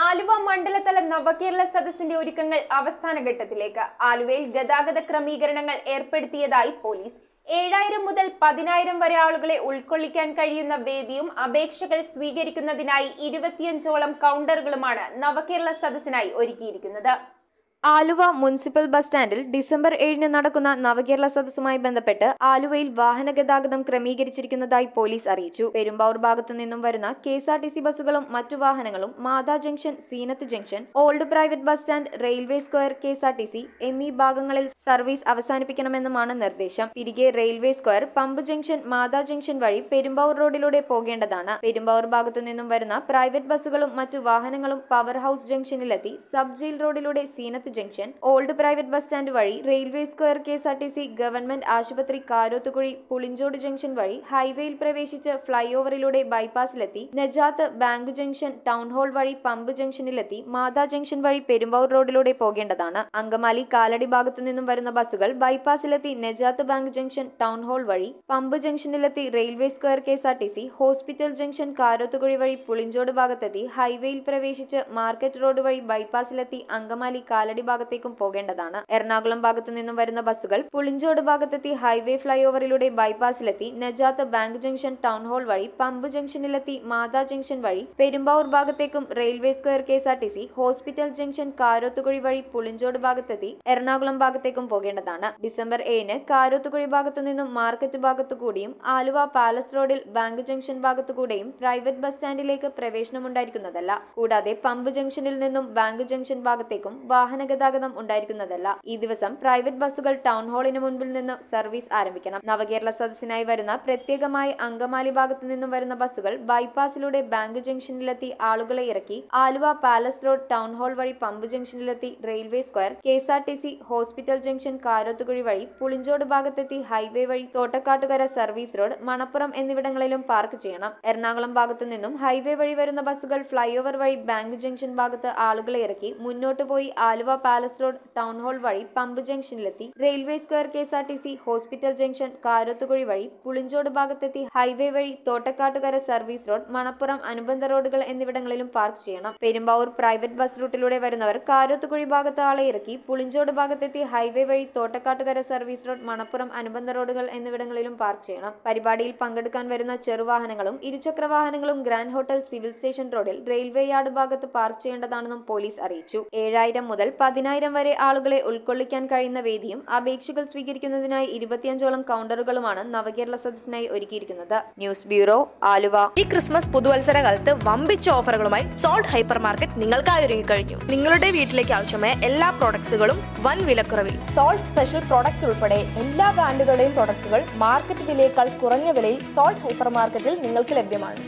ആലുവ മണ്ഡലതല നവകേരള സദസ്സിന്റെ ഒരുക്കങ്ങൾ അവസാന ഘട്ടത്തിലേക്ക്. ആലുവയിൽ ഗതാഗത ക്രമീകരണങ്ങൾ ഏർപ്പെടുത്തിയതായി പോലീസ്. 7000 മുതൽ 10000 വരെ ആളുകളെ ഉൾക്കൊള്ളിക്കാൻ കഴിയുന്ന വേദിയും അപേക്ഷകൾ സ്വീകരിക്കുന്നതിനായി 25ഓളം കൗണ്ടറുകളുമാണ് നവകേരള സദസ്സിനായി ഒരുക്കിയിരിക്കുന്നത്. ആലുവ മുനിസിപ്പൽ ബസ് സ്റ്റാൻഡിൽ ഡിസംബർ 7 നടക്കുന്ന നവകേരള സദസ്സുമായി ബന്ധപ്പെട്ട് ആലുവയിൽ വാഹന ഗതാഗതം ക്രമീകരിച്ചിരിക്കുന്നതായി പോലീസ് അറിയിച്ചു. പെരുമ്പാവൂർ ഭാഗത്തു നിന്നും വരുന്ന KSRTC ബസ്സുകളും മറ്റു വാഹനങ്ങളും Matha junction, Zeenath junction, old private bus stand, railway square, KSRTC എന്നീ ഭാഗങ്ങളിൽ സർവീസ് അവസാനിപ്പിക്കണമെന്നുമാണ് നിർദ്ദേശം. തിരികെ railway square, pump junction, Matha junction വഴി പെരുമ്പാവൂർ റോഡിലൂടെ പോകേണ്ടതാണ്. പെരുമ്പാവൂർ ഭാഗത്തു നിന്നും വരുന്ന പ്രൈവറ്റ് ബസ്സുകളും മറ്റു വാഹനങ്ങളും പവർ ഹൗസ് ജംഗ്ഷനിലെത്തി സബ് ജയിൽ റോഡിലൂടെ Zeenath junction, old private bus stand വഴി റെയിൽവേ സ്ക്വയർ, KSRTC ഗവൺമെന്റ് ആശുപത്രി, കാരോത്തുകുഴി, പുളിഞ്ചോട് ജംഗ്ഷൻ വഴി ഹൈവേയിൽ പ്രവേശിച്ച് ഫ്ലൈ ഓവറിലൂടെ ബൈപ്പാസിലെത്തി Najath bank junction, town hall വഴി പമ്പ് ജംഗ്ഷനിലെത്തി മാതാ ജംഗ്ഷൻ വഴി പെരുമ്പാവൂർ റോഡിലൂടെ പോകേണ്ടതാണ്. അങ്കമാലി കാലടി ഭാഗത്തു നിന്നും വരുന്ന ബസ്സുകൾ ബൈപ്പാസിലെത്തി Najath bank junction, town hall വഴി പമ്പ് ജംഗ്ഷനിലെത്തി railway square, KSRTC hospital junction, Karothukuzhi വഴി പുളിഞ്ചോട് ഭാഗത്തെത്തി ഹൈവേയിൽ പ്രവേശിച്ച് മാർക്കറ്റ് റോഡ് വഴി ബൈപ്പാസിലെത്തി അങ്കമാലി കാലടി ഭാഗത്തേക്കും പോകേണ്ടതാണ്. എറണാകുളം ഭാഗത്തു നിന്നും വരുന്ന ബസ്സുകൾ പുളിഞ്ചോട് ഭാഗത്തെത്തി ഹൈവേ ഫ്ലൈ ഓവറിലൂടെ ബൈപ്പാസിലെത്തി Najath bank junction, town hall വഴി പമ്പ് ജംഗ്ഷനിലെത്തി മാതാ ജംഗ്ഷൻ വഴി പെരുമ്പാവൂർ ഭാഗത്തേക്കും railway square, KSRTC hospital junction, Karothukuzhi വഴി പുളിഞ്ചോട് ഭാഗത്തെത്തി എറണാകുളം ഭാഗത്തേക്കും പോകേണ്ടതാണ്. ഡിസംബർ 7 കാരോത്തുകുഴി ഭാഗത്തു നിന്നും മാർക്കറ്റ് ഭാഗത്തു കൂടിയും ആലുവ പാലസ് റോഡിൽ ബാങ്ക് ജംഗ്ഷൻ ഭാഗത്തു കൂടെയും പ്രൈവറ്റ് ബസ് സ്റ്റാൻഡിലേക്ക് പ്രവേശനമുണ്ടായിരിക്കുന്നതല്ല. കൂടാതെ പമ്പ് ജംഗ്ഷനിൽ നിന്നും ബാങ്ക് ജംഗ്ഷൻ ഭാഗത്തേക്കും വാഹന ഗതാഗതം ഉണ്ടായിരിക്കുന്നതല്ല. ഈ ദിവസം പ്രൈവറ്റ് ബസ്സുകൾ ടൗൺ ഹാളിന് മുൻപിൽ നിന്ന് സർവീസ് ആരംഭിക്കണം. നവകേരള സദസ്സിനായി വരുന്ന പ്രത്യേകമായി അങ്കമാലി ഭാഗത്തു നിന്നും വരുന്ന ബസ്സുകൾ ബൈപ്പാസിലൂടെ ബാങ്ക് ജംഗ്ഷനിലെത്തി ആളുകളെ ഇറക്കി Aluva palace road, town hall വഴി പമ്പ് ജംഗ്ഷനിലെത്തി railway square, KSRTC hospital junction, Karothukuzhi വഴി പുളിഞ്ചോട് ഭാഗത്തെത്തി ഹൈവേ വഴി തോട്ടക്കാട്ടുകര സർവീസ് റോഡ്, മണപ്പുറം എന്നിവിടങ്ങളിലും പാർക്ക് ചെയ്യണം. എറണാകുളം ഭാഗത്തു നിന്നും ഹൈവേ വഴി വരുന്ന ബസ്സുകൾ ഫ്ലൈ ഓവർ വഴി ബാങ്ക് ജംഗ്ഷൻ ഭാഗത്ത് ആളുകളെ ഇറക്കി മുന്നോട്ട് പോയി Aluva palace road, town hall വഴി പമ്പ് ജംഗ്ഷനിലെത്തി railway square, KSRTC hospital junction, Karothukuzhi വഴി പുളിഞ്ചോട് ഭാഗത്തെത്തി ഹൈവേ വഴി തോട്ടക്കാട്ടുകര സർവീസ് റോഡ്, മണപ്പുറം അനുബന്ധ റോഡുകൾ എന്നിവിടങ്ങളിലും പാർക്ക് ചെയ്യണം. പെരുമ്പാവൂർ പ്രൈവറ്റ് ബസ് റൂട്ടിലൂടെ വരുന്നവർ കാരോത്തുകുഴി ഭാഗത്ത് ആളെ ഇറക്കി പുളിഞ്ചോട് ഭാഗത്തെത്തി ഹൈവേ വഴി തോട്ടക്കാട്ടുകര സർവീസ് റോഡ്, മണപ്പുറം അനുബന്ധ റോഡുകൾ എന്നിവിടങ്ങളിലും പാർക്ക് ചെയ്യണം. പരിപാടിയിൽ പങ്കെടുക്കാൻ വരുന്ന ചെറുവാഹനങ്ങളും ഇരുചക്ര വാഹനങ്ങളും ഗ്രാൻഡ് ഹോട്ടൽ, സിവിൽ സ്റ്റേഷൻ റോഡിൽ റെയിൽവേ യാർഡ് ഭാഗത്ത് പാർക്ക് ചെയ്യേണ്ടതാണെന്നും പോലീസ് അറിയിച്ചു. 7000 മുതൽ 10000 വരെ ആളുകളെ ഉൾക്കൊള്ളിക്കാൻ കഴിയുന്ന വേദിയും അപേക്ഷകൾ സ്വീകരിക്കുന്നതിനായി 25ഓളം കൗണ്ടറുകളുമാണ് നവകേരള സദസ്സിനായി ഒരുക്കിയിരിക്കുന്നത്. News bureau, Aluva. ഈ ക്രിസ്മസ് പുതുവത്സര കാലത്ത് വമ്പിച്ച ഓഫറുകളുമായി സോൾട്ട് ഹൈപ്പർ മാർക്കറ്റ് നിങ്ങൾക്കായി ഒരുങ്ങിക്കഴിഞ്ഞു. നിങ്ങളുടെ വീട്ടിലേക്ക് ആവശ്യമായ എല്ലാ പ്രോഡക്ട്സുകളും വൻ വിലക്കുറവിൽ. സോൾട്ട് സ്പെഷ്യൽ പ്രോഡക്ട്സ് ഉൾപ്പെടെ എല്ലാ ബ്രാൻഡുകളുടെയും പ്രോഡക്ട്സുകൾ മാർക്കറ്റ് വിലയേക്കാൾ കുറഞ്ഞ വിലയിൽ സോൾട്ട് ഹൈപ്പർ മാർക്കറ്റിൽ നിങ്ങൾക്ക് ലഭ്യമാണ്.